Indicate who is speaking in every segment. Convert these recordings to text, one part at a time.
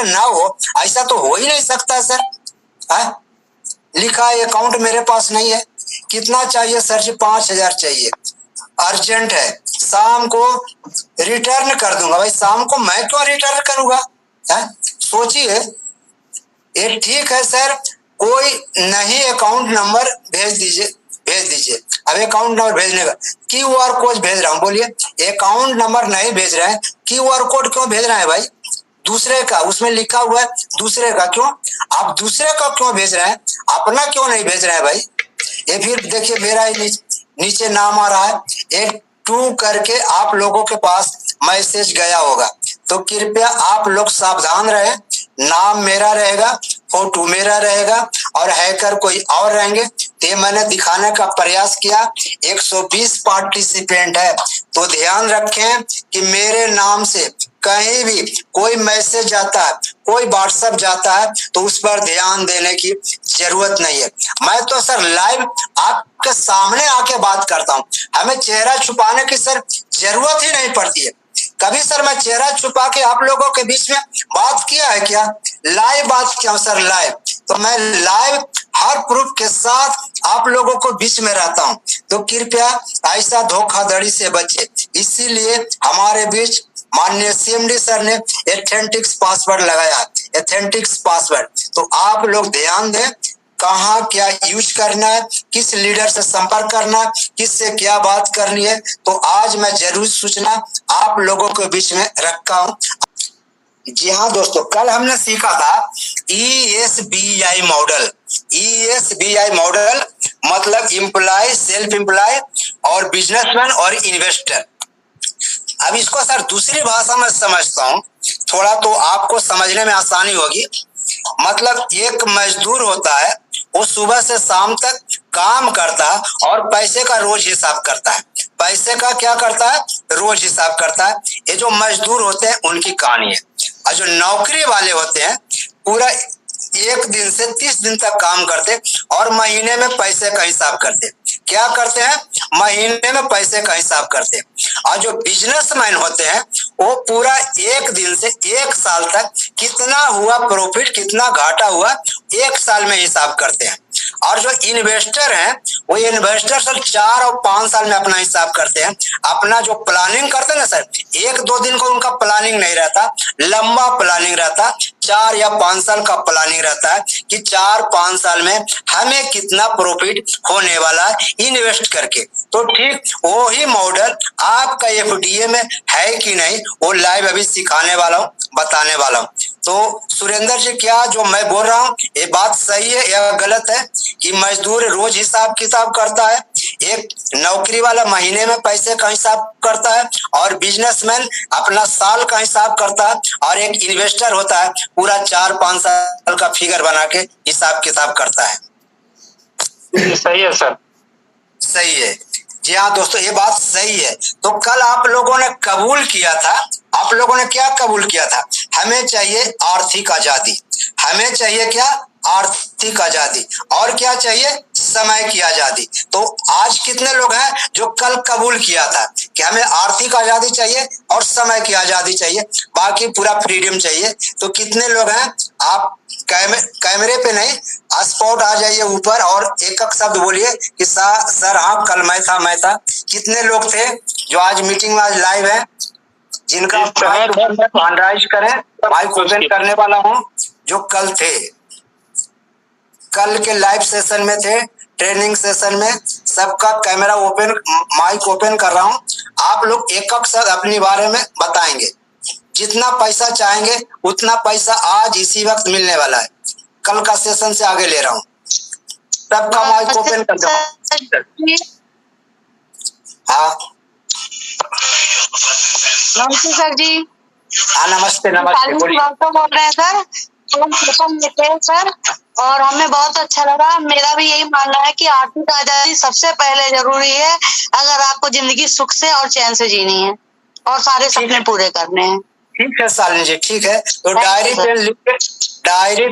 Speaker 1: ना हो, ऐसा तो हो ही नहीं सकता सर। है लिखा है अकाउंट मेरे पास नहीं है। कितना चाहिए सर जी? 5,000 चाहिए, अर्जेंट है, शाम को रिटर्न कर दूंगा। भाई शाम को मैं क्यों रिटर्न करूंगा? सोचिए। ये ठीक है सर, कोई नहीं अकाउंट नंबर भेज दीजिए, भेज दीजिए। अब अकाउंट नंबर भेजने का QR कोड भेज रहा हूँ, बोलिए। अकाउंट नंबर नहीं भेज रहे हैं, QR कोड क्यों भेज रहे हैं भाई? दूसरे का उसमें लिखा हुआ है, दूसरे का क्यों? आप दूसरे का क्यों भेज रहे हैं, अपना क्यों नहीं भेज रहे हैं भाई? ये फिर देखिए मेरा ही नीचे नाम आ रहा है, एक 2 करके आप लोगों के पास मैसेज गया होगा, तो कृपया आप लोग सावधान रहे। नाम मेरा रहेगा, फोटो मेरा रहेगा और हैकर कोई और रहेंगे। तो मैंने दिखाने का प्रयास किया। 120 पार्टिसिपेंट है, तो ध्यान रखें कि मेरे नाम से कहीं भी कोई मैसेज आता है, कोई व्हाट्सएप जाता है, तो उस पर ध्यान देने की जरूरत नहीं है। मैं तो सर लाइव आपके सामने आके बात करता हूँ, हमें चेहरा छुपाने की सर जरूरत ही नहीं पड़ती है। कभी सर मैं चेहरा छुपा के आप लोगों के बीच में बात किया है क्या? लाइव बात किया हूं सर, लाइव। तो मैं लाइव हर प्रूफ के साथ आप लोगों को बीच में रहता हूं, तो कृपया ऐसा धोखाधड़ी से बचे। इसीलिए हमारे बीच माननीय CMD सर ने एथेंटिक्स पासवर्ड लगाया, एथेंटिक्स पासवर्ड। तो आप लोग ध्यान दें, कहाँ क्या यूज करना है, किस लीडर से संपर्क करना है, किससे क्या बात करनी है। तो आज मैं जरूर सूचना आप लोगों के बीच में रखा हूँ। जी हाँ दोस्तों, कल हमने सीखा था ESBI मॉडल। ESBI मॉडल मतलब इम्प्लॉय, सेल्फ इम्प्लॉय और बिजनेसमैन और इन्वेस्टर। अब इसको सर दूसरी भाषा में समझता हूँ, थोड़ा तो आपको समझने में आसानी होगी। मतलब एक मजदूर होता है, वो सुबह से शाम तक काम करता है और पैसे का रोज हिसाब करता है। पैसे का क्या करता है? रोज हिसाब करता है। ये जो मजदूर होते हैं उनकी कहानी है। और जो नौकरी वाले होते हैं, पूरा 1 दिन से 30 दिन तक काम करते और महीने में पैसे का हिसाब करते। क्या करते हैं? महीने में पैसे का हिसाब करते। और जो बिजनेसमैन होते हैं, वो पूरा 1 दिन से 1 साल तक कितना हुआ प्रॉफिट, कितना घाटा हुआ, 1 साल में हिसाब करते हैं। और जो इन्वेस्टर हैं, वो इन्वेस्टर सर 4 और 5 साल में अपना हिसाब करते हैं। अपना जो प्लानिंग करते हैं ना सर, 1-2 दिन को उनका प्लानिंग नहीं रहता, लंबा प्लानिंग रहता। 4 या 5 साल का प्लानिंग रहता है कि 4-5 साल में हमें कितना प्रॉफिट होने वाला है इन्वेस्ट करके। तो ठीक वो ही मॉडल आपका FDA में है कि नहीं, वो लाइव अभी सिखाने वाला हूँ, बताने वाला हूँ। तो सुरेंद्र जी, क्या जो मैं बोल रहा हूँ ये बात सही है या गलत है कि मजदूर रोज हिसाब किताब करता है, एक नौकरी वाला महीने में पैसे का हिसाब करता है और बिजनेसमैन अपना साल का हिसाब करता है और एक इन्वेस्टर होता है पूरा 4-5 साल का फिगर बना के हिसाब किताब करता है?
Speaker 2: सही है सर,
Speaker 1: सही है। जी हाँ दोस्तों, ये बात सही है। तो कल आप लोगों ने कबूल किया था, आप लोगों ने क्या कबूल किया था? हमें चाहिए आर्थिक आजादी। हमें चाहिए क्या? आर्थिक आजादी। और क्या चाहिए? समय की आजादी। तो आज कितने लोग हैं जो कल कबूल किया था कि हमें आर्थिक आजादी चाहिए और समय की आजादी चाहिए, बाकी पूरा फ्रीडम चाहिए? तो कितने लोग हैं? आप कैमरे पे नहीं, स्पॉट आ जाइए ऊपर और एक एक शब्द बोलिए कि सर हाँ कल मैं था। कितने लोग थे जो आज मीटिंग में आज लाइव है, जिनका राइज करें, माइक ओपन करने वाला हूँ, जो कल थे, कल के लाइव सेशन में थे, ट्रेनिंग सेशन में सबका कैमरा ओपन, माइक ओपन कर रहा हूँ। आप लोग एक एक शब्द अपने बारे में बताएंगे। जितना पैसा चाहेंगे उतना पैसा आज इसी वक्त मिलने वाला है। कल का सेशन से आगे ले रहा हूँ, सबका माइक ओपन कर दो। हाँ
Speaker 3: नमस्ते सर जी।
Speaker 1: हाँ नमस्ते नमस्ते, बोलिए।
Speaker 3: बोल रहे हैं सर, हम सेशन लेते हैं सर और हमें बहुत अच्छा लगा। मेरा भी यही मानना है कि आर्थिक आजादी सबसे पहले जरूरी है अगर आपको जिंदगी सुख से और चैन से जीनी है और सारे सपने पूरे करने हैं।
Speaker 1: ठीक है शालिनी जी, ठीक है। तो डायरी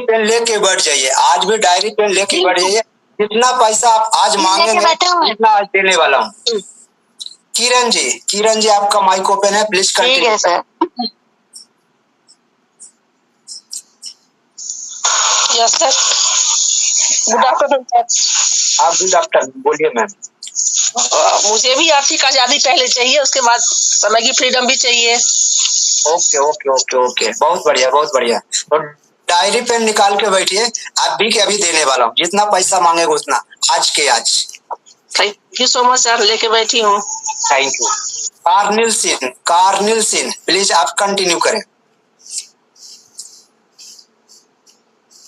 Speaker 1: पेन लेके बैठ जाइए, आज भी डायरी पेन लेके बैठ जाइए। जितना पैसा आप आज मांगेंगे उतना आज देने वाला हूँ। किरण जी आपका माइक ओपन है, प्लीज कंटिन्यू।
Speaker 3: ठीक है sir.
Speaker 4: Yes sir, good afternoon sir.
Speaker 1: आप गुड आफ्टरनून, बोलिए मैम।
Speaker 4: मुझे भी आर्थिक आजादी पहले चाहिए, उसके बाद समय की फ्रीडम भी चाहिए।
Speaker 1: ओके ओके ओके ओके, बहुत बढ़िया बहुत बढ़िया। तो डायरी पेन निकाल के बैठिए, अभी के अभी देने वाला हूँ, जितना पैसा मांगेगा उतना, आज के आज।
Speaker 4: Thank you so much sir, लेके बैठी हूँ।
Speaker 1: Thank you. Colonel Singh please आप कंटिन्यू करें।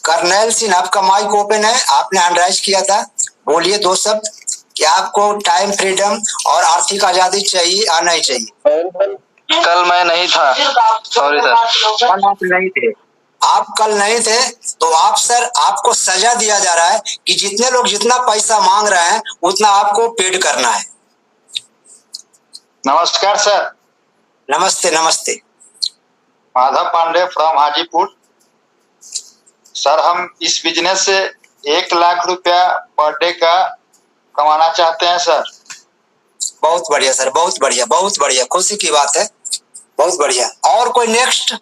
Speaker 1: कर्नल सिंह आपका माइक ओपन है, आपने हैंड राइज किया था, बोलिए दो शब्द कि आपको टाइम फ्रीडम और आर्थिक आजादी चाहिए या नहीं चाहिए।
Speaker 2: कल मैं नहीं था, सॉरी सर।
Speaker 1: कल आप नहीं थे, आप कल नहीं थे, तो आप सर आपको सजा दिया जा रहा है कि जितने लोग जितना पैसा मांग रहे हैं उतना आपको पेड करना है।
Speaker 2: नमस्कार सर।
Speaker 1: नमस्ते नमस्ते।
Speaker 2: माधव पांडे फ्रॉम हाजीपुर। सर हम इस बिजनेस से 1 लाख रुपया पर डे का कमाना चाहते हैं सर।
Speaker 1: बहुत बढ़िया सर, बहुत बढ़िया बहुत बढ़िया, खुशी की बात है, बहुत बढ़िया। और कोई नेक्स्ट?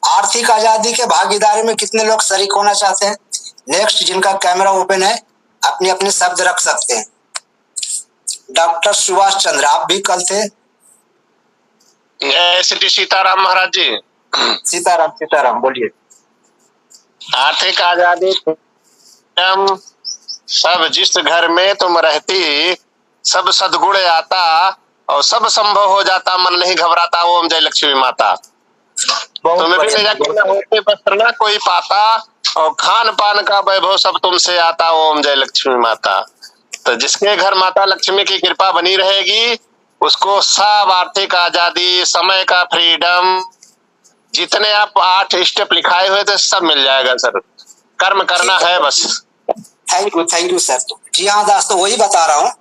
Speaker 1: आर्थिक आजादी के भागीदारी में कितने लोग शरीक होना चाहते हैं? नेक्स्ट जिनका कैमरा ओपन है अपने अपने शब्द रख सकते हैं। डॉक्टर सुभाष चंद्र, आप भी कल थे?
Speaker 5: सिटी सीताराम महाराज जी।
Speaker 1: सीताराम सीताराम, बोलिए।
Speaker 5: आर्थिक आजादी हम सब जिस घर में तुम रहती, सब सद्गुण आता और सब संभव हो जाता, मन नहीं घबराता, ओम जय लक्ष्मी माता। तुम्हें भी ले जाके होते वस्त्र ना कोई पाता, और खान पान का वैभव सब तुमसे आता, ओम जय लक्ष्मी माता। तो जिसके घर माता लक्ष्मी की कृपा बनी रहेगी, उसको सब आर्थिक आजादी, समय का फ्रीडम, जितने आप 8 स्टेप लिखाए हुए थे सब मिल जाएगा सर। कर्म करना है बस।
Speaker 1: Thank you sir. जी हाँ दोस्तों, वही बता रहा हूँ,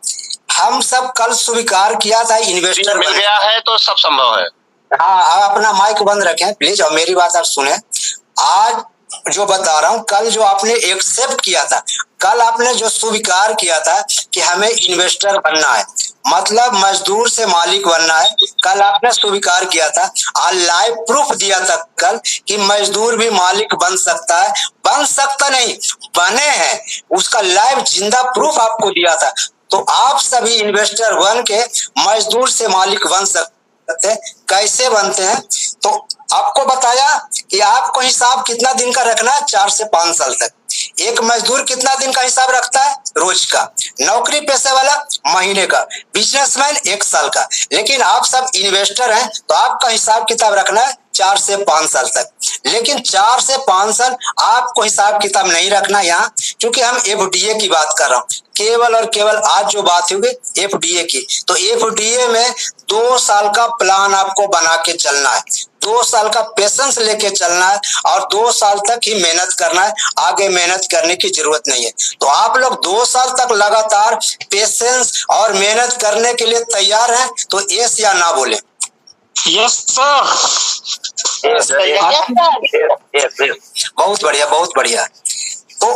Speaker 1: हम सब कल स्वीकार किया था इन्वेस्टर
Speaker 5: मिल गया है तो सब संभव है।
Speaker 1: हाँ, आप अपना माइक बंद रखें प्लीज और मेरी बात आप सुने। आज जो बता रहा हूँ, कल जो आपने एक्सेप्ट किया था, कल आपने जो स्वीकार किया था कि हमें इन्वेस्टर बनना है, मतलब मजदूर से मालिक बनना है, कल आपने स्वीकार किया था और लाइव प्रूफ दिया था कल कि मजदूर भी मालिक बन सकता है, बन सकता नहीं बने हैं, उसका लाइव जिंदा प्रूफ आपको दिया था। तो आप सभी इन्वेस्टर बन के मजदूर से मालिक बन सकते, कैसे बनते हैं? तो आपको बताया कि आपको हिसाब कितना दिन का रखना है, 4 से 5 साल तक। एक मजदूर कितना दिन का हिसाब रखता है? रोज का। नौकरी पेशे वाला महीने का, बिजनेसमैन 1 साल का। लेकिन आप सब इन्वेस्टर हैं तो आपका हिसाब किताब रखना है 4 से 5 साल तक। लेकिन 4 से 5 साल आपको हिसाब किताब नहीं रखना यहाँ, क्योंकि हम एफडीए की बात कर रहा हूँ, केवल और केवल आज जो बात होगी एफडीए की। तो एफडीए में 2 साल का प्लान आपको बना के चलना है, 2 साल का पेशेंस लेके चलना है और 2 साल तक ही मेहनत करना है, आगे मेहनत करने की जरूरत नहीं है। तो आप लोग 2 साल तक लगातार पेशेंस और मेहनत करने के लिए तैयार हैं? तो यस या ना बोले।
Speaker 4: Yes sir.
Speaker 1: बहुत बढ़िया बहुत बढ़िया। तो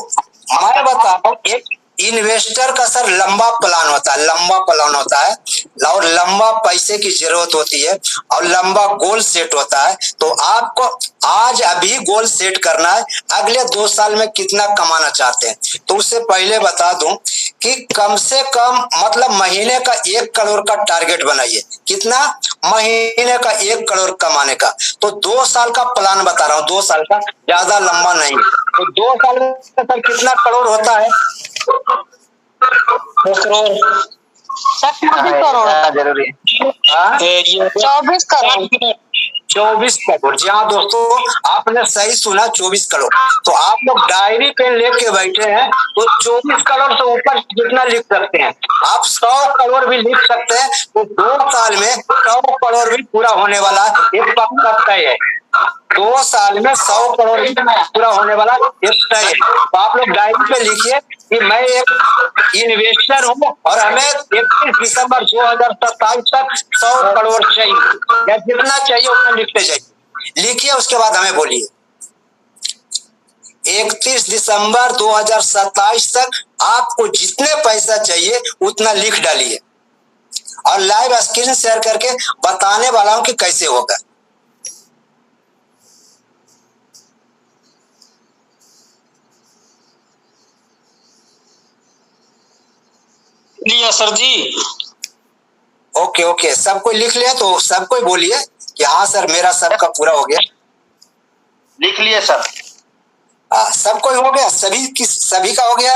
Speaker 1: मैं बता रहा हूँ, एक इन्वेस्टर का सर लंबा प्लान होता है, लंबा प्लान होता है और लंबा पैसे की जरूरत होती है और लंबा गोल सेट होता है। तो आपको आज अभी गोल सेट करना है, अगले 2 साल में कितना कमाना चाहते हैं। तो उससे पहले बता दूं कि कम से कम मतलब महीने का 1 करोड़ का टारगेट बनाइए। कितना? महीने का 1 करोड़ कमाने का। तो 2 साल का प्लान बता रहा हूँ, 2 साल का, ज्यादा लंबा नहीं। तो 2 साल में सर कितना करोड़ होता है?
Speaker 4: 2 करोड़।
Speaker 3: 24 करोड़।
Speaker 1: जरूरी है
Speaker 3: 24 करोड़।
Speaker 1: 24 करोड़। जी हाँ दोस्तों, आपने सही सुना, 24 करोड़। तो आप लोग डायरी पेन लेके बैठे हैं तो 24 करोड़ से ऊपर जितना लिख सकते हैं आप, 100 करोड़ भी लिख सकते हैं। तो 2 साल में 100 करोड़ भी पूरा होने वाला है, एक पक्का तय है। 2 साल में 100 करोड़ भी पूरा होने वाला एक तय है। तो आप लोग डायरी पे लिखिए कि मैं एक इन्वेस्टर हूँ और हमें 31 दिसंबर 2027 तक 100 करोड़ चाहिए, या जितना चाहिए उतना लिखते जाइए, लिखिए उसके बाद हमें बोलिए। 31 दिसंबर 2027 तक आपको जितने पैसा चाहिए उतना लिख डालिए और लाइव स्क्रीन शेयर करके बताने वाला हूं कि कैसे होगा।
Speaker 6: लिया सर जी।
Speaker 1: ओके ओके, सब कोई लिख लिया तो सब कोई बोलिए कि हाँ सर मेरा सबका पूरा हो गया।
Speaker 2: लिख लिए सर।
Speaker 1: सब कोई हो गया, सभी का हो गया।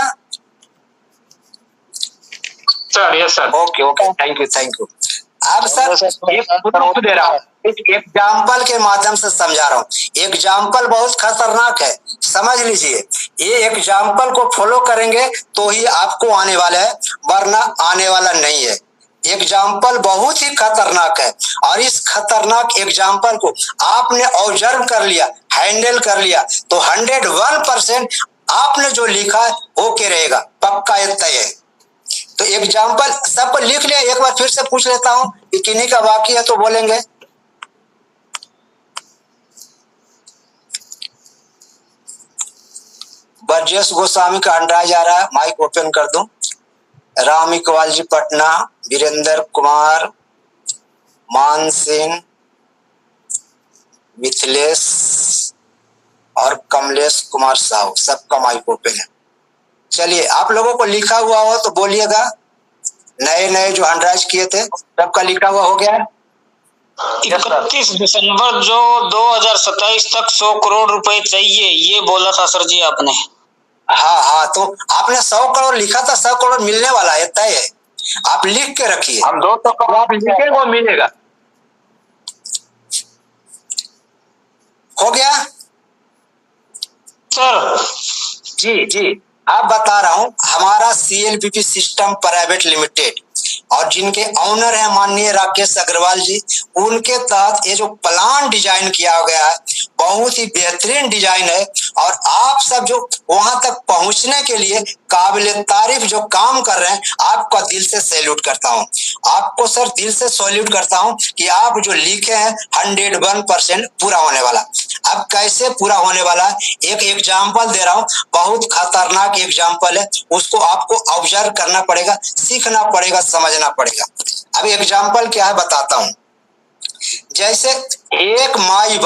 Speaker 6: Sir yes sir.
Speaker 1: Okay okay, thank you. अब सर एक प्रूफ दे रहा हूँ, एक एग्जाम्पल के माध्यम से समझा रहा हूँ। एग्जाम्पल बहुत खतरनाक है, समझ लीजिए। ये एग्जाम्पल को फॉलो करेंगे तो ही आपको आने वाला है, वरना आने वाला नहीं है। एग्जाम्पल बहुत ही खतरनाक है और इस खतरनाक एग्जाम्पल को आपने ऑब्जर्व कर लिया, हैंडल कर लिया तो 101% आपने जो लिखा है ओके रहेगा, पक्का ये तय है। तो एग्जाम्पल सबको लिख लिया, एक बार फिर से पूछ लेता हूं कि किन्हीं का बाकी है तो बोलेंगे। ब्रजेश गोस्वामी का अंडा जा रहा है, माइक ओपन कर दूं। राम इकबाल जी पटना, वीरेंद्र कुमार, मान सिंह, मिथिलेश और कमलेश कुमार साहू, सबका माइक ओपन है। चलिए, आप लोगों को लिखा हुआ हो तो बोलिएगा। नए जो हंड्राइज किए थे सबका लिखा हुआ हो गया।
Speaker 6: 31 दिसंबर जो 2027 तक 100 करोड़ रुपए चाहिए, ये बोला था सर जी आपने।
Speaker 1: हाँ, तो आपने 100 करोड़ लिखा था, 100 करोड़ मिलने वाला है, तय है। आप लिख के रखिए,
Speaker 2: हम 200 करोड़ लिखे वो मिलेगा।
Speaker 1: हो गया
Speaker 6: सर
Speaker 1: जी। अब बता रहा हूं, हमारा CLPP सिस्टम प्राइवेट लिमिटेड और जिनके ऑनर है माननीय राकेश अग्रवाल जी, उनके तहत ये जो प्लान डिजाइन किया गया है बहुत ही बेहतरीन डिजाइन है। और आप सब जो वहां तक पहुंचने के लिए काबिल तारीफ जो काम कर रहे हैं, आपका दिल से सैल्यूट करता हूं। आपको सर दिल से सैल्यूट करता हूं कि आप जो लिखे हैं 101% पूरा होने वाला। अब कैसे पूरा होने वाला है, एक एग्जाम्पल दे रहा हूं, बहुत खतरनाक एग्जाम्पल है, उसको आपको ऑब्जर्व करना पड़ेगा, सीखना पड़ेगा, समझना पड़ेगा। अब एग्जाम्पल क्या है बताता हूं। जैसे एक माई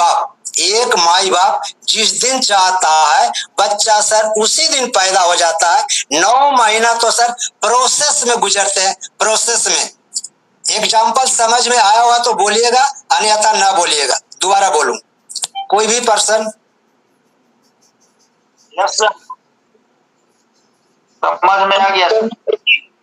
Speaker 1: बाप जिस दिन चाहता है बच्चा सर उसी दिन पैदा हो जाता है। 9 महीना तो सर प्रोसेस में गुजरते हैं, प्रोसेस में। एग्जाम्पल समझ में आया हुआ तो बोलिएगा, अन्यथा ना बोलिएगा। दोबारा बोलूं, कोई भी पर्सन।
Speaker 2: यस सर, समझ में आ गया।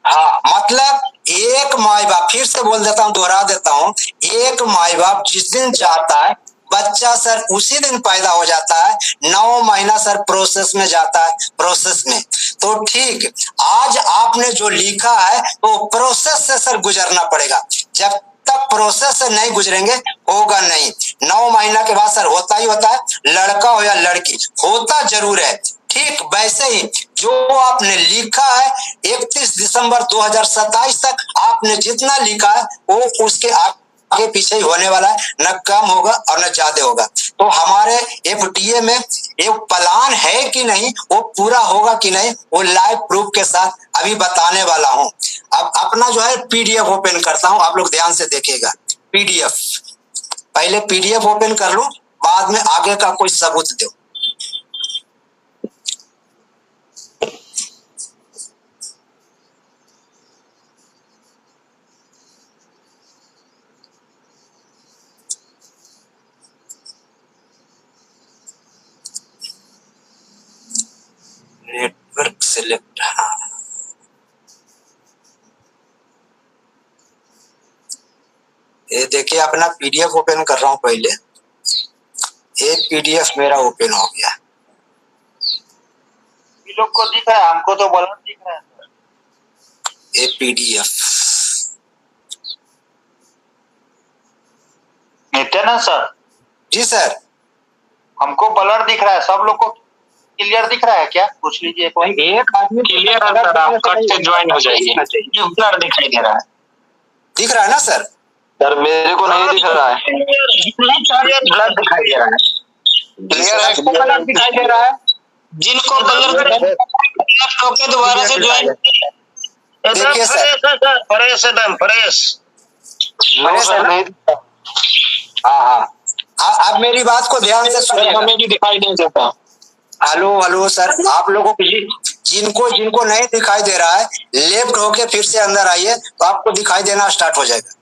Speaker 1: हाँ, मतलब एक माई बाप, फिर से बोल देता हूँ, दोहरा देता हूँ। एक माई बाप जिस दिन चाहता है बच्चा सर उसी दिन पैदा हो जाता है। 9 महीना सर प्रोसेस में जाता है, प्रोसेस में। तो ठीक, आज आपने जो लिखा है वो प्रोसेस से सर गुजरना पड़ेगा। जब तक प्रोसेस से नहीं गुजरेंगे होगा नहीं। 9 महीना के बाद सर होता ही होता है, लड़का हो या लड़की, होता जरूर है। ठीक वैसे ही जो आपने लिखा है 31 दिसंबर 2027 तक आपने जितना लिखा है वो उसके आगे पीछे ही होने वाला है, न कम होगा और न ज्यादा होगा। तो हमारे FTA में एक प्लान है कि नहीं, वो पूरा होगा कि नहीं, वो लाइव प्रूफ के साथ अभी बताने वाला हूं। अब अपना जो है PDF ओपन करता हूं, आप लोग ध्यान से देखिएगा। PDF पहले PDF ओपन कर लूं, बाद में आगे का कोई सबूत दो। नेटवर्क सेलेक्ट, हाँ, ये देखिए अपना PDF ओपन कर रहा हूं। पहले एक PDF मेरा ओपन हो गया।
Speaker 2: ये लोग को दिख रहा है, हमको तो बलर दिख रहा है।
Speaker 1: ये PDF
Speaker 2: मेंटेनेंस सर।
Speaker 5: जी सर,
Speaker 2: हमको ब्लर दिख रहा है, सब लोग को क्लियर दिख रहा है क्या? पूछ लीजिए कोई।
Speaker 1: एक आदमी
Speaker 6: क्लियर है सर, आप कट से ज्वाइन हो जाइए। ये ब्लर दिखाई दे रहा है।
Speaker 1: दिख रहा है ना सर?
Speaker 5: सर मेरे को नहीं दिख रहा है।
Speaker 6: ब्लर दिखाई दे रहा है।
Speaker 5: क्लियर है,
Speaker 1: ब्लर दिखाई दे रहा है।
Speaker 6: जिनको ब्लर के दोबारा से ज्वाइन
Speaker 1: देखिए सर,
Speaker 6: फ्रेश एकदम फ्रेश।
Speaker 5: नहीं।
Speaker 1: हाँ, आप मेरी बात को ध्यान से सुनिएगा।
Speaker 6: हमें भी दिखाई नहीं देता।
Speaker 1: हेलो सर, आप लोगों को जिनको जिनको नहीं दिखाई दे रहा है लेफ्ट होके फिर से अंदर आइए तो आपको दिखाई देना स्टार्ट हो जाएगा।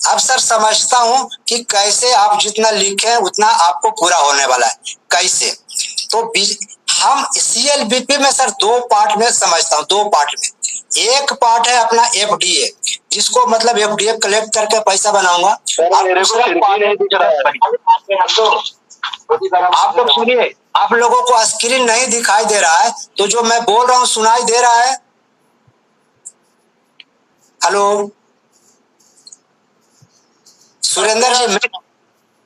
Speaker 1: अब सर समझता हूं कि कैसे आप जितना लिखे उतना आपको पूरा होने वाला है कैसे। तो हम CLBP में सर दो पार्ट में समझता हूं, दो पार्ट में। एक पार्ट है अपना FDA, जिसको मतलब FDA कलेक्ट करके पैसा बनाऊंगा। आप लोग सुनिए, आप लोगों को स्क्रीन नहीं दिखाई दे रहा है तो जो मैं बोल रहा हूँ सुनाई दे रहा है? हेलो सुरेंद्र जी,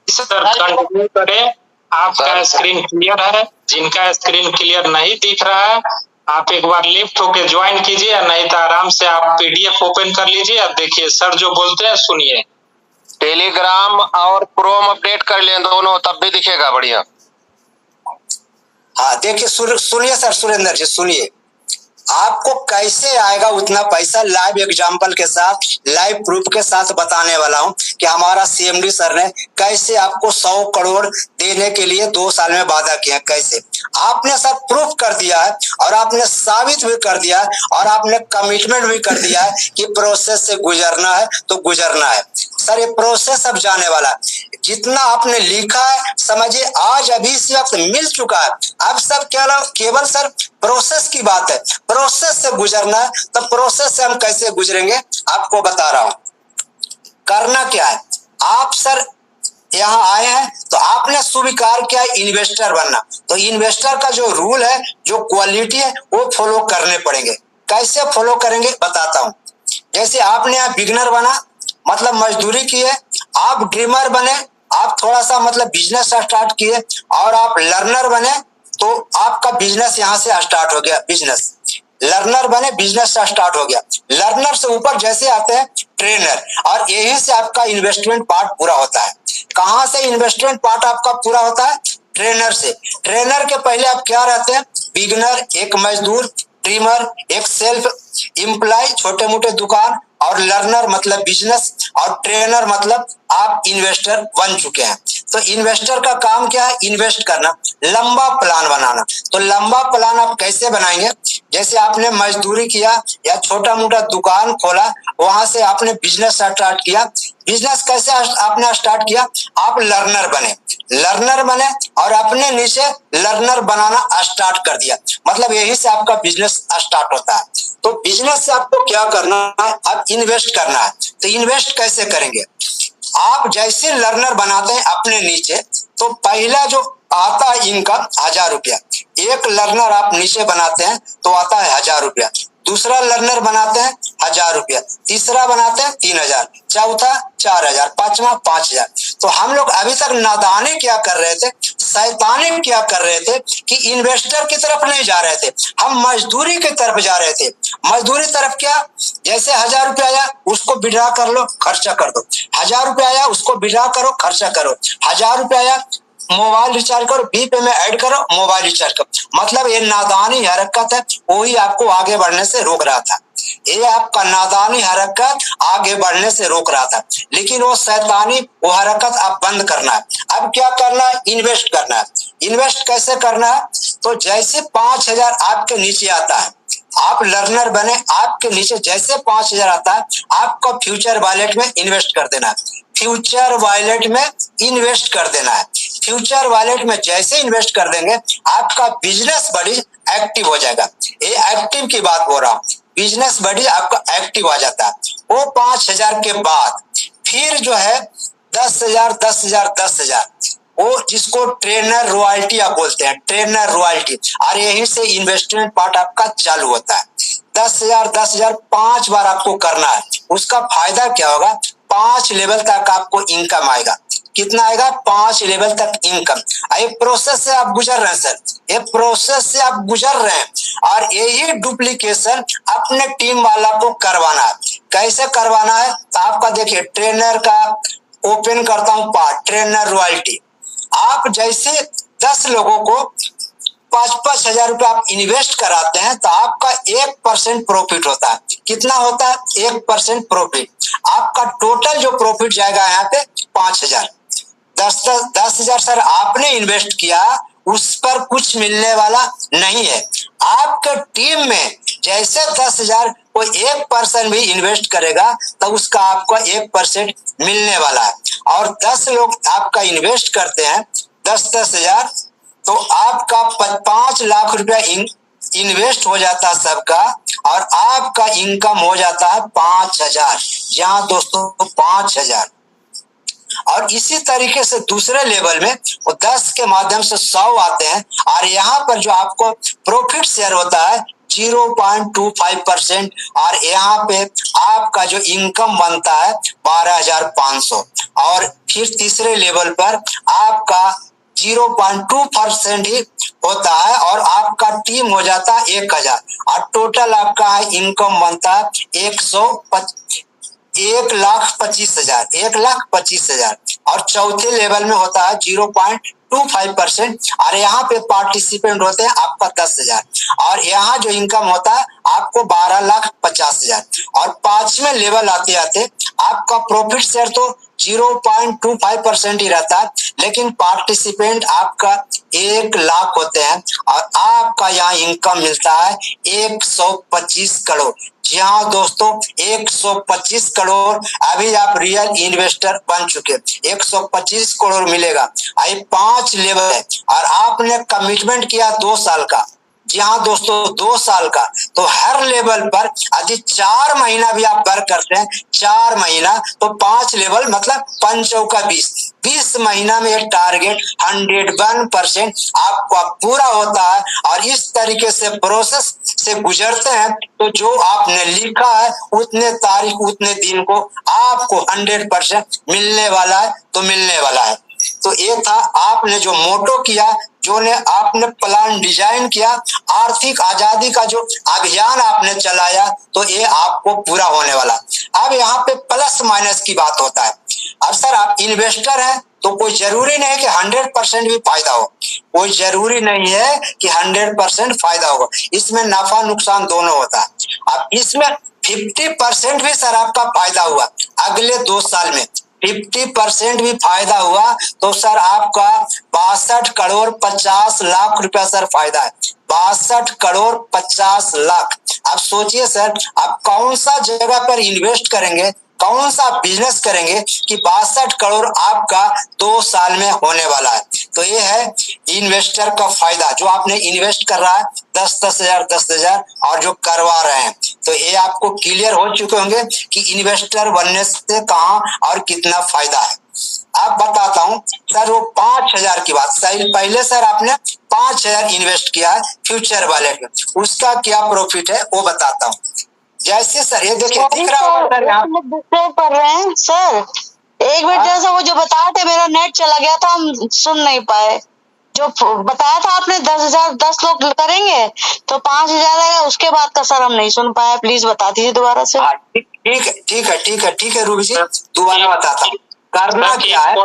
Speaker 6: सर कंटिन्यू करें। आपका स्क्रीन क्लियर है। जिनका स्क्रीन क्लियर नहीं दिख रहा है आप एक बार लेफ्ट होके ज्वाइन कीजिए, नहीं तो आराम से आप PDF ओपन कर लीजिए। अब देखिए सर जो बोलते हैं सुनिए।
Speaker 5: टेलीग्राम और क्रोम अपडेट कर लें दोनों, तब भी दिखेगा बढ़िया।
Speaker 1: हाँ देखिए सुनिए सर, सुरेंद्र जी सुनिए, आपको कैसे आएगा उतना पैसा लाइव एग्जाम्पल के साथ, लाइव प्रूफ के साथ बताने वाला हूं कि हमारा CMD सर ने कैसे आपको 100 करोड़ देने के लिए 2 साल में वादा किया। कैसे आपने सर प्रूफ कर दिया है और आपने साबित भी कर दिया है और आपने कमिटमेंट भी कर दिया है कि प्रोसेस से गुजरना है तो गुजरना है। सर ये प्रोसेस अब जाने वाला है। जितना आपने लिखा है समझिए आज अभी इस वक्त मिल चुका है। अब सब क्या केवल सर प्रोसेस की बात है, प्रोसेस से गुजरना है। तो प्रोसेस से हम कैसे गुजरेंगे आपको बता रहा हूं। करना क्या है, आप सर यहाँ आए हैं तो आपने स्वीकार किया इन्वेस्टर बनना, तो इन्वेस्टर का जो रूल है, जो क्वालिटी है वो फॉलो करने पड़ेंगे। कैसे फॉलो करेंगे बताता हूँ। जैसे आपने यहाँ बिगनर बना मतलब मजदूरी की है, आप ड्रीमर बने, आप थोड़ा सा मतलब बिजनेस स्टार्ट किए और आप लर्नर बने तो आपका बिजनेस यहाँ से स्टार्ट हो गया। बिजनेस लर्नर बने, बिजनेस स्टार्ट हो गया। लर्नर से ऊपर जैसे आते हैं ट्रेनर, और यही से आपका इन्वेस्टमेंट पार्ट पूरा होता है। कहाँ से इन्वेस्टमेंट पार्ट आपका पूरा होता है? ट्रेनर से। ट्रेनर के पहले आप क्या रहते हैं? बिगनर, एक मजदूर, ड्रीमर, एक सेल्फ एम्प्लॉय, छोटे मोटे दुकान, और लर्नर मतलब बिजनेस, और ट्रेनर मतलब आप इन्वेस्टर बन चुके हैं। तो इन्वेस्टर का काम क्या है? इन्वेस्ट करना, लंबा प्लान बनाना। तो लंबा प्लान आप कैसे बनाएंगे? जैसे आपने मजदूरी किया या छोटा मोटा दुकान खोला, वहां से आपने बिजनेस स्टार्ट किया। बिजनेस कैसे आपने स्टार्ट किया? आप लर्नर बने, लर्नर बने और अपने नीचे लर्नर बनाना स्टार्ट कर दिया, मतलब यही से आपका बिजनेस स्टार्ट होता है। तो बिजनेस से आपको क्या करना है? आप इन्वेस्ट करना है। तो इन्वेस्ट कैसे करेंगे? आप जैसे लर्नर बनाते हैं अपने नीचे, तो पहला जो आता है इनकम 1000 रुपया, एक लर्नर आप नीचे बनाते हैं तो आता है 1000 रुपया, दूसरा लर्नर बनाते हैं 1000 रुपया, तीसरा बनाते हैं 3000, चौथा 4000, पांचवा 5000। तो हम लोग अभी तक नादानी क्या कर रहे थे, शैतानी क्या कर रहे थे कि इन्वेस्टर की तरफ नहीं जा रहे थे, हम मजदूरी की तरफ जा रहे थे। मजदूरी तरफ क्या? जैसे 1000 रुपया आया उसको विड्रा कर लो, खर्चा कर दो, 1000 रुपया आया उसको विड्रा करो, खर्चा करो, 1000 रुपया आया मोबाइल रिचार्ज करो, BP में ऐड करो, मोबाइल रिचार्ज करो। मतलब ये नादानी हरकत है, वही आपको आगे बढ़ने से रोक रहा था। ये आपका नादानी हरकत आगे बढ़ने से रोक रहा था, लेकिन वो शैतानी वो हरकत आप बंद करना है। अब क्या करना है? इन्वेस्ट करना है। इन्वेस्ट कैसे करना है? तो जैसे 5000 आपके नीचे आता है, आप लर्नर बने, आपके नीचे जैसे 5000 आता है, आपको फ्यूचर वॉलेट में इन्वेस्ट कर देना है। फ्यूचर वॉलेट में इन्वेस्ट कर देना है। फ्यूचर वॉलेट में जैसे इन्वेस्ट कर देंगे आपका बिजनेस बड़ी एक्टिव हो जाएगा। ये एक्टिव की बात हो रहा हूँ, बिजनेस बड़ी आपका एक्टिव आ जाता है। वो 5000 के बाद फिर जो है 10,000 10,000 10,000, वो जिसको ट्रेनर रॉयल्टी आप बोलते हैं, ट्रेनर रॉयल्टी, और यहीं से इन्वेस्टमेंट पार्ट आपका चालू होता है। 10,000 10,000 5 बार आपको करना है। उसका फायदा क्या होगा? 5 लेवल तक आपको इनकम आएगा। कितना आएगा? 5 लेवल तक इनकम। ये प्रोसेस से आप गुजर रहे हैं सर, ये प्रोसेस से आप गुजर रहे हैं, और यही डुप्लीकेशन अपने टीम वाला को करवाना है। कैसे करवाना है? तो आपका देखिए ट्रेनर का ओपन करता हूं पार्ट, ट्रेनर रॉयल्टी। आप जैसे 10 लोगों को 5-5 हजार रुपए आप इन्वेस्ट कराते हैं तो आपका 1% प्रॉफिट होता है। कितना होता है? 1% प्रॉफिट। आपका टोटल जो प्रॉफिट जाएगा यहाँ पे 5000। 10,000 सर आपने इन्वेस्ट किया, उस पर कुछ मिलने वाला नहीं है। आपके टीम में जैसे 10,000 कोई 1% भी इन्वेस्ट करेगा तो उसका आपको 1% मिलने वाला है। और 10 लोग आपका इन्वेस्ट करते हैं 10,000 तो आपका 5 लाख रुपया इन्वेस्ट हो जाता है सबका, और आपका इनकम हो जाता है 5,000। जहाँ दोस्तों 5,000। और इसी तरीके से दूसरे लेवल में वो 10 के माध्यम से 100 आते हैं, और यहाँ पर जो आपको प्रॉफिट शेयर होता है 0.25%, और यहाँ पे आपका जो इनकम बनता है 12,500। और फिर तीसरे लेवल पर आपका 0.2% ही होता है, और आपका टीम हो जाता है 1,000, और टोटल आपका इनकम बनता है 1,25,000। और चौथे लेवल में होता है 0.25%, और यहाँ पे पार्टिसिपेंट होते हैं आपका 10,000, और यहाँ जो इनकम होता है आपको 12,50,000। और पांचवें लेवल आते आते आपका प्रॉफिट शेयर तो 0.25% ही रहता है, लेकिन पार्टिसिपेंट आपका 1 लाख होते हैं, और आपका यहाँ इनकम मिलता है 125 करोड़। जी हाँ दोस्तों, 125 करोड़। अभी आप रियल इन्वेस्टर बन चुके, 125 करोड़ मिलेगा। आई 5 लेवल है, और आपने कमिटमेंट किया 2 साल का। जी हाँ दोस्तों, 2 साल का। तो हर लेवल पर यदि 4 महीना भी आप वर्क करते हैं, 4 महीना तो 5 लेवल मतलब 5 चौका 20 महीना में टारगेट 101% आपका पूरा होता है। और इस तरीके से प्रोसेस से गुजरते हैं तो जो आपने लिखा है उतने तारीख उतने दिन को आपको 100% मिलने वाला है, तो मिलने वाला है। तो ये था आपने जो मोटो किया, जो ने आपने प्लान डिजाइन किया, आर्थिक आजादी का जो अभियान आपने चलाया, तो ये आपको पूरा होने वाला। अब यहाँ पे प्लस माइनस की बात होता है। अब सर आप इन्वेस्टर हैं तो कोई जरूरी नहीं कि 100% भी फायदा हो, कोई जरूरी नहीं है कि 100% फायदा होगा। इसमें नफा नुकसान दोनों होता है। अब इसमें 50% भी सर आपका फायदा हुआ अगले 2 साल में, 50% भी फायदा हुआ तो सर आपका 62 करोड़ 50 लाख रुपया सर फायदा है। 62 करोड़ 50 लाख। अब सोचिए सर, आप कौन सा जगह पर इन्वेस्ट करेंगे, कौन सा बिजनेस करेंगे कि 62 करोड़ आपका 2 साल में होने वाला है। तो ये है इन्वेस्टर का फायदा, जो आपने इन्वेस्ट कर रहा है 10,000 और जो करवा रहे हैं। तो ये आपको क्लियर हो चुके होंगे कि इन्वेस्टर बनने से कहाँ और कितना फायदा है। अब बताता हूँ सर वो 5,000 की बात। पहले सर आपने 5,000 इन्वेस्ट किया है फ्यूचर वॉलेट में, उसका क्या प्रॉफिट है वो बताता हूँ। जैसे सर ये देखिए दिख रहा होगा सर, यहाँ
Speaker 3: पढ़ रहे हैं सर। एक मिनट, जैसा वो जो बताया था मेरा नेट चला गया था, हम सुन नहीं पाए। जो बताया था आपने 10,000 10 लोग करेंगे तो 5,000 आएगा, उसके बाद का सर हम नहीं सुन पाए। प्लीज बता दीजिए दोबारा से।
Speaker 1: ठीक है रूबी जी, दोबारा बताता हूँ। करना क्या है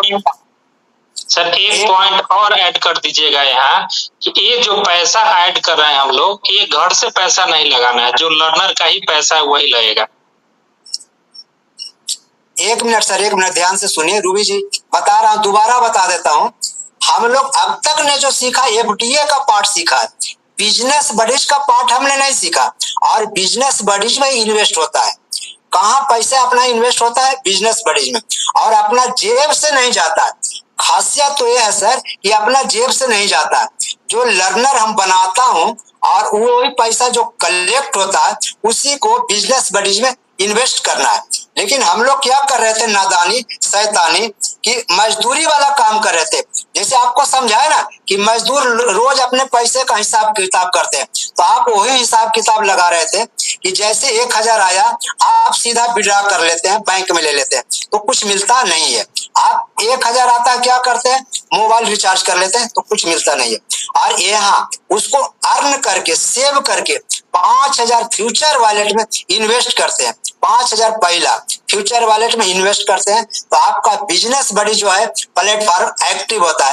Speaker 6: सर, एक पॉइंट और ऐड कर दीजिएगा यहाँ कि ये जो पैसा ऐड कर रहे हैं हम लोग, ये घर से पैसा नहीं लगाना है, जो लर्नर का ही पैसा है वही लगेगा।
Speaker 1: एक मिनट ध्यान से सुनिए रूबी जी, बता रहा हूँ, दोबारा बता देता हूँ। हम लोग अब तक ने जो सीखा FDA का पार्ट सीखा है, बिजनेस बडीज का पार्ट हमने नहीं सीखा। और बिजनेस बडीज में इन्वेस्ट होता है, कहाँ पैसे अपना इन्वेस्ट होता है बिजनेस बडीज में, और अपना जेब से नहीं जाता है। खासियत तो ये है सर कि अपना जेब से नहीं जाता है। जो लर्नर हम बनाता हूँ और वही पैसा जो कलेक्ट होता है उसी को बिजनेस बडीज में इन्वेस्ट करना है। लेकिन हम लोग क्या कर रहे थे, नादानी शैतानी कि मजदूरी वाला काम कर रहे थे। जैसे आपको समझाया ना कि मजदूर रोज अपने पैसे का हिसाब किताब करते हैं, तो आप वही हिसाब किताब लगा रहे थे कि जैसे 1,000 आया आप सीधा विड्रॉ कर लेते हैं, बैंक में ले लेते हैं, तो कुछ मिलता नहीं है। आप 1,000 आता है क्या करते हैं, मोबाइल रिचार्ज कर लेते हैं, तो कुछ मिलता नहीं है। और यहाँ उसको अर्न करके सेव करके 5,000 फ्यूचर वॉलेट में इन्वेस्ट करते हैं। 5,000 पहला फ्यूचर वॉलेट में इन्वेस्ट करते हैं, तो आपका बिजनेस बडी जो है प्लेटफॉर्म एक्टिव होता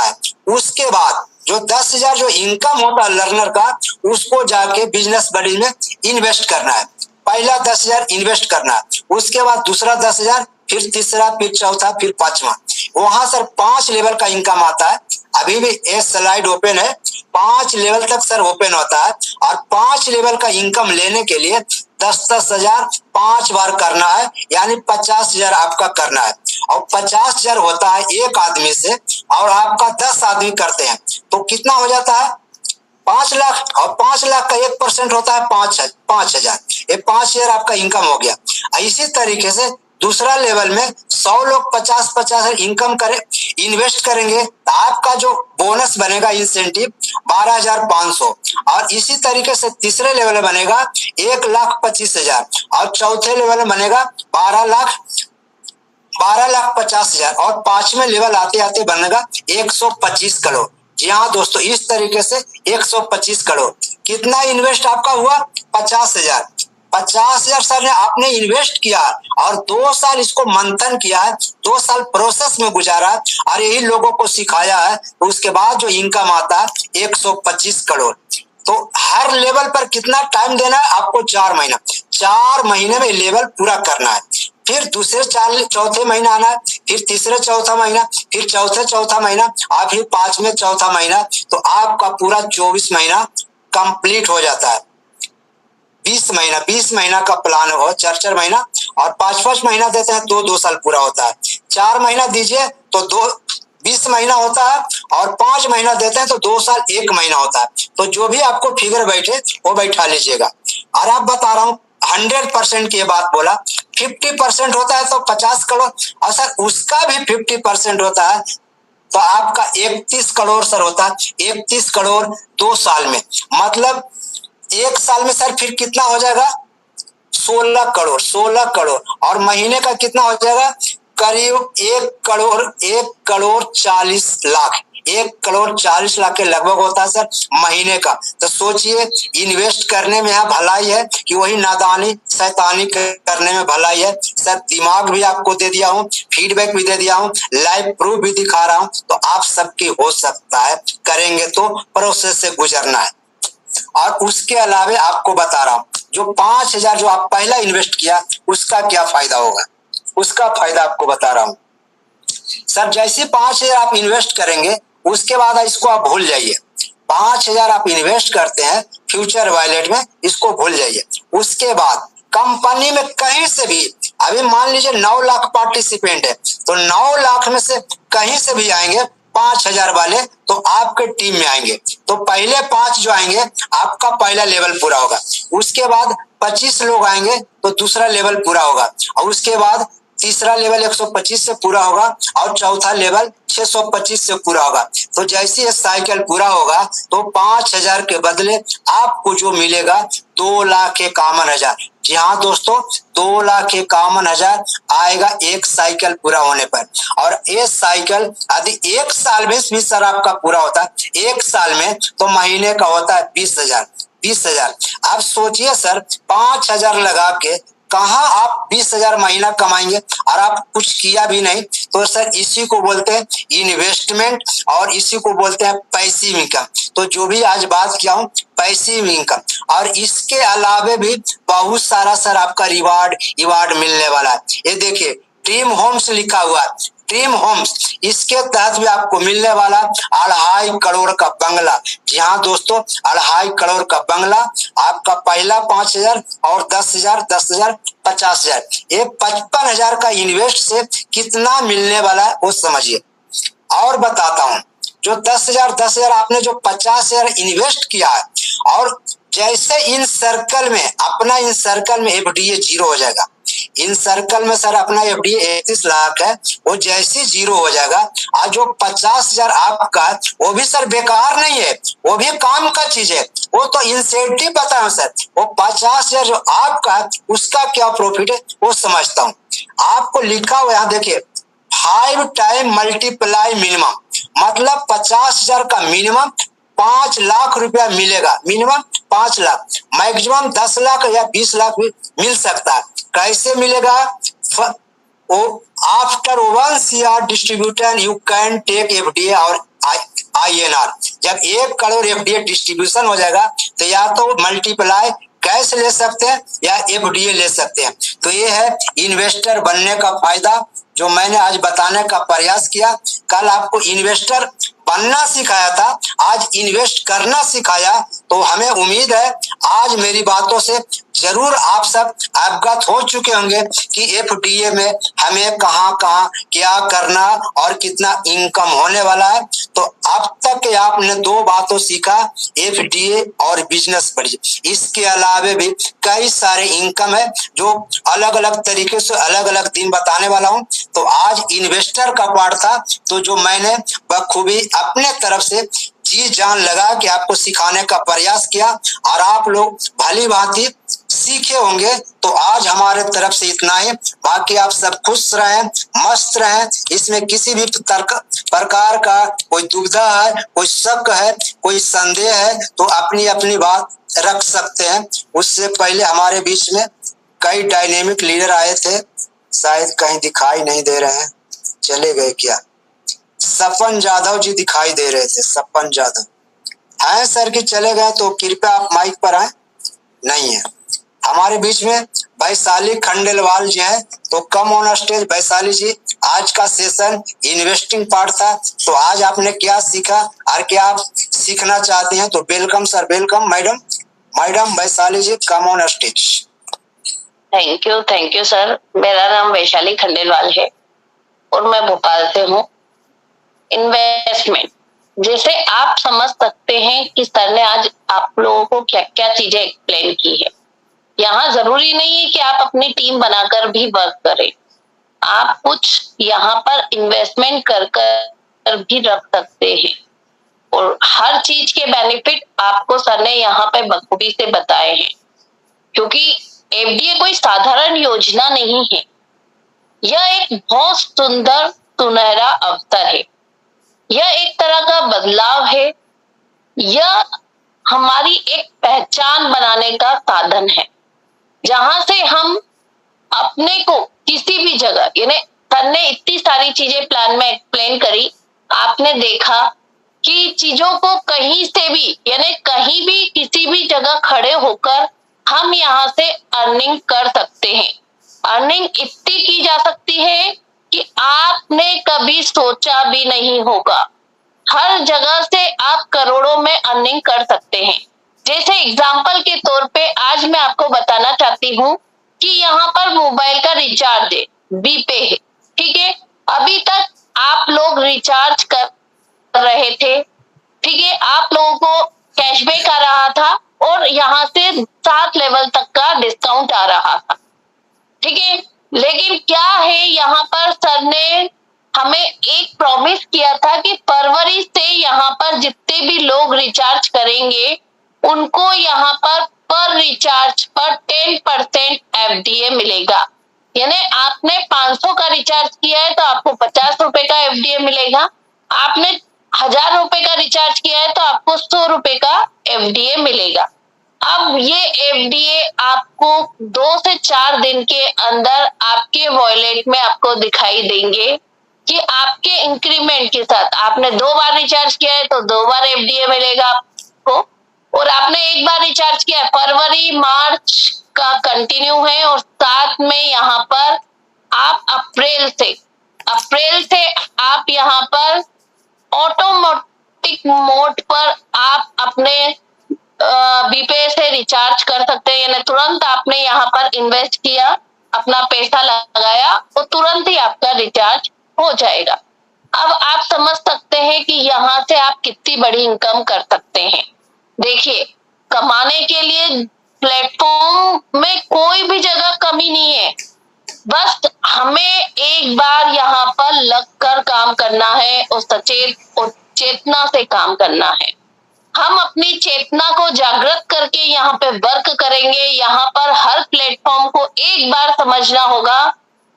Speaker 1: है। उसके बाद जो 10,000 जो इनकम होता है लर्नर का, उसको जाके बिजनेस बडी में इन्वेस्ट करना है। पहला 10,000 इन्वेस्ट करना है, उसके बाद दूसरा 10,000, फिर तीसरा, फिर चौथा, फिर पांचवा। वहां सर 5 लेवल का इनकम आता है। अभी भी ये स्लाइड ओपन है, 5 लेवल तक सर ओपन होता है और 5 लेवल का इनकम लेने के लिए 10-10 हजार 5 बार करना है, यानी 50,000 आपका करना है। और 50,000 होता है एक आदमी से और आपका 10 आदमी करते हैं तो कितना हो जाता है 5 लाख, और 5 लाख का 1% होता है 5,000। ये 5,000 आपका इनकम हो गया। इसी तरीके से दूसरा लेवल में 100 लोग 50-50 इनकम करें, इन्वेस्ट करेंगे तो आपका जो बोनस बनेगा इंसेंटिव 12,500, और इसी तरीके से तीसरे लेवल में बनेगा 1,25,000 और चौथे लेवल में बनेगा 12,50,000 और पांचवें लेवल आते आते बनेगा 125 करोड़। जी हाँ दोस्तों, इस तरीके से 125 करोड़। कितना इन्वेस्ट आपका हुआ 50,000। 50,000 सर ने आपने इन्वेस्ट किया और 2 साल इसको मंथन किया है, 2 साल प्रोसेस में गुजारा और यही लोगों को सिखाया है, तो उसके बाद जो इनकम आता है 125 करोड़। तो हर लेवल पर कितना टाइम देना है आपको 4 महीना। 4 महीने में लेवल पूरा करना है, फिर दूसरे चौथे महीना आना है, फिर तीसरे चौथा महीना, फिर चौथा महीना और फिर 5वें चौथा महीना, तो आपका पूरा 24 महीना कंप्लीट हो जाता है। 20 महीना का प्लान हो, 4 महीना और 5 महीना देते हैं तो 2 साल पूरा होता है। 4 महीना दीजिए तो 20 महीना होता है और 5 महीना देते हैं तो 2 साल 1 महीना होता है। तो जो भी आपको फिगर बैठे वो बैठा लीजिएगा। और आप बता रहा हूँ 100% की बात बोला, 50% होता है तो 50 करोड़ और सर उसका भी 50% होता है तो आपका 31 करोड़ सर होता है। 31 करोड़ 2 साल में, मतलब 1 साल में सर फिर कितना हो जाएगा 16 करोड़ और महीने का कितना हो जाएगा करीब 1 करोड़ 40 लाख, 1 करोड़ 40 लाख के लगभग होता है सर महीने का। तो सोचिए इन्वेस्ट करने में यहाँ भलाई है कि वही नादानी शैतानी करने में भलाई है। सर दिमाग भी आपको दे दिया हूँ, फीडबैक भी दे दिया हूँ, लाइव प्रूफ भी दिखा रहा हूँ, तो आप सबकी हो सकता है, करेंगे तो प्रोसेस से गुजरना है। और उसके अलावे आपको बता रहा हूँ जो 5,000 जो आप पहला इन्वेस्ट किया उसका क्या फायदा होगा, उसका फायदा आपको बता रहा हूँ सर। जैसे 5,000 आप इन्वेस्ट करेंगे उसके बाद इसको आप भूल जाइए। 5,000 आप इन्वेस्ट करते हैं फ्यूचर वॉलेट में, इसको भूल जाइए। उसके बाद कंपनी में कहीं से भी, अभी मान लीजिए 9 लाख पार्टिसिपेंट है तो 9 लाख में से कहीं से भी आएंगे 5,000 वाले तो आपके टीम में आएंगे। तो पहले 5 जो आएंगे आपका पहला लेवल पूरा होगा, उसके बाद 25 लोग आएंगे तो दूसरा लेवल पूरा होगा और उसके बाद तीसरा लेवल 125 से पूरा होगा और चौथा लेवल 625 से पूरा होगा। तो जैसे ये साइकिल पूरा होगा तो 5,000 के बदले आपको जो मिलेगा 2,51,000। जी हाँ दोस्तों, 2,51,000 आएगा एक साइकिल पूरा होने पर। और ये साइकिल यदि 1 साल में भी सर आपका पूरा होता है, 1 साल में तो महीने का होता है 20,000। आप सोचिए सर 5,000 लगा के कहाँ आप 20,000 महीना कमाएंगे और आप कुछ किया भी नहीं। तो सर इसी को बोलते हैं इन्वेस्टमेंट और इसी को बोलते हैं पैसिव इनकम। तो जो भी आज बात किया हूँ पैसिव इनकम, और इसके अलावे भी बहुत सारा सर आपका रिवार्ड मिलने वाला है। ये देखिए ड्रीम होम्स लिखा हुआ है, ड्रीम होम्स, इसके तहत भी आपको मिलने वाला 2.5 करोड़ का बंगला। जी हाँ दोस्तों, 2.5 करोड़ का बंगला, आपका पहला 5,000 और 10,000 50,000, ये 55,000 का इन्वेस्ट से कितना मिलने वाला है वो समझिए। और बताता हूँ जो 10,000 आपने जो 50,000 इन्वेस्ट किया है और जैसे इन सर्कल में एफडीए 0 हो जाएगा। इन सर्कल में सर अपना एफडीए 31 लाख है, वो जैसे 0 हो जाएगा और जो 50,000 आपका वो भी सर बेकार नहीं है, वो भी काम का चीज है, वो तो इंसेंटिव बताओ सर। वो 50,000 जो आपका उसका क्या प्रॉफिट है वो समझता हूँ। आपको लिखा हुआ यहाँ देखिए 5 टाइम मल्टीप्लाई मिनिमम, मतलब 50,000 का मिनिमम 5 लाख रुपया मिलेगा, मिनिमम 5 लाख, मैक्सिमम 10 लाख या 20 लाख भी मिल सकता है। कैसे मिलेगा? After 1 CR distribution you can take FDA और INR। जब 1 करोड़ एफडीए डिस्ट्रीब्यूशन हो जाएगा तो या तो मल्टीप्लाई कैश ले सकते हैं या एफडीए ले सकते हैं। तो ये है इन्वेस्टर बनने का फायदा जो मैंने आज बताने का प्रयास किया। कल आपको इन्वेस्टर बनना सिखाया था, आज इन्वेस्ट करना सिखाया। तो हमें उम्मीद है आज मेरी बातों से जरूर आप सब अवगत हो चुके होंगे कि एफडीए में हमें कहां कहां क्या करना और कितना इनकम होने वाला है। तो अब तक आपने दो बातों सीखा, एफडीए और बिजनेस पढ़ी। इसके अलावे भी कई सारे इनकम है जो अलग अलग तरीके से अलग अलग दिन बताने वाला हूं। तो आज इन्वेस्टर का पार्ट था, तो जो मैंने बखूबी अपने तरफ से जी जान लगा कि आपको सिखाने का प्रयास किया और आप लोग भली भांति सीखे होंगे। तो आज हमारे तरफ से इतना ही। बाकी आप सब खुश रहें, मस्त रहें। इसमें किसी भी प्रकार का कोई दुविधा है, कोई शक है, कोई संदेह है तो अपनी अपनी बात रख सकते हैं। उससे पहले हमारे बीच में कई डायनेमिक लीडर आए थे, शायद कहीं दिखाई नहीं दे रहे हैं, चले गए क्या? सपन जाधव जी दिखाई दे रहे थे, सपन जाधव हैं सर कि चले गए? तो कृपया आप माइक पर आए। नहीं है हमारे बीच में। वैशाली खंडेलवाल जी हैं, तो कम ऑन स्टेज वैशाली जी। आज का सेशन इन्वेस्टिंग पार्ट था, तो आज आपने क्या सीखा और क्या आप सीखना चाहते हैं? तो welcome sir, welcome madam. Madam Vaishali ji, come on stage.
Speaker 7: Thank you sir. मेरा नाम वैशाली खंडेलवाल है और मैं भोपाल से हूँ। इन्वेस्टमेंट, जैसे आप समझ सकते हैं कि सर ने आज आप लोगों को क्या क्या चीजें एक्सप्लेन की है। यहाँ जरूरी नहीं है कि आप अपनी टीम बनाकर भी वर्क करें, आप कुछ यहाँ पर इन्वेस्टमेंट कर भी रख सकते हैं और हर चीज के बेनिफिट आपको सर ने यहाँ पे बखूबी से बताए हैं। क्योंकि एफडीए कोई साधारण योजना नहीं है, यह एक बहुत सुंदर सुनहरा अवसर है, यह एक तरह का बदलाव है, यह हमारी एक पहचान बनाने का साधन है, जहां से हम अपने को किसी भी जगह, यानी सर ने इतनी सारी चीजें प्लान में एक्सप्लेन करी, आपने देखा कि चीजों को कहीं से भी, यानी कहीं भी किसी भी जगह खड़े होकर हम यहाँ से अर्निंग कर सकते हैं। अर्निंग इतनी की जा सकती है कि आपने कभी सोचा भी नहीं होगा। हर जगह से आप करोड़ों में अर्निंग कर सकते हैं। जैसे एग्जाम्पल के तौर पे आज मैं आपको बताना चाहती हूँ कि यहाँ पर मोबाइल का रिचार्ज है, बीपे है, ठीक है। अभी तक आप लोग रिचार्ज कर रहे थे, ठीक है, आप लोगों को कैशबैक आ रहा था और यहाँ से 7 लेवल तक का डिस्काउंट आ रहा था, ठीक है। लेकिन क्या है, यहाँ पर सर ने हमें एक प्रॉमिस किया था कि फरवरी से यहाँ पर जितने भी लोग रिचार्ज करेंगे उनको यहाँ पर रिचार्ज पर 10% एफडीए मिलेगा। यानी आपने 500 का रिचार्ज किया है तो आपको 50 रुपए का एफडीए मिलेगा, आपने 1000 रुपए का रिचार्ज किया है तो आपको 100 रुपए का एफडीए मिलेगा। अब ये एफडीए आपको 2 से 4 दिन के अंदर आपके वॉलेट में आपको दिखाई देंगे कि आपके इंक्रीमेंट के साथ आपने 2 बार रिचार्ज किया है तो 2 बार एफडीए मिलेगा आपको, और आपने 1 बार रिचार्ज किया है, फरवरी मार्च का कंटिन्यू है, और साथ में यहाँ पर आप अप्रैल से आप यहाँ पर ऑटोमेटिक मोड पर आप अपने बीपे से रिचार्ज कर सकते हैं। यानी तुरंत आपने यहाँ पर इन्वेस्ट किया, अपना पैसा लगाया और तुरंत ही आपका रिचार्ज हो जाएगा। अब आप समझ सकते हैं कि यहाँ से आप कितनी बड़ी इनकम कर सकते हैं। देखिए, कमाने के लिए प्लेटफॉर्म में कोई भी जगह कमी नहीं है, बस हमें एक बार यहाँ पर लगकर काम करना है और सचेत और चेतना से काम करना है। हम अपनी चेतना को जागृत करके यहाँ पे वर्क करेंगे। यहाँ पर हर प्लेटफॉर्म को एक बार समझना होगा,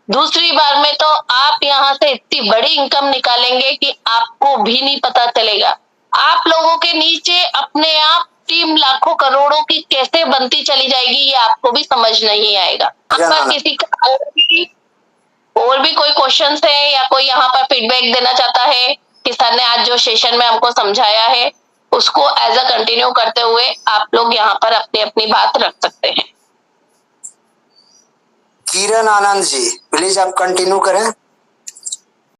Speaker 7: दूसरी बार में तो आप यहाँ से इतनी बड़ी इनकम निकालेंगे कि आपको भी नहीं पता चलेगा। आप लोगों के नीचे अपने आप टीम लाखों करोड़ों की कैसे बनती चली जाएगी, ये आपको भी समझ नहीं आएगा। पर किसी का और भी कोई क्वेश्चन है या कोई यहाँ पर फीडबैक देना चाहता है कि सर ने आज जो सेशन में हमको समझाया है उसको एज अ कंटिन्यू करते हुए आप लोग यहाँ पर अपनी अपनी बात रख सकते हैं।
Speaker 1: किरण आनंद जी, प्लीज आप कंटिन्यू करें।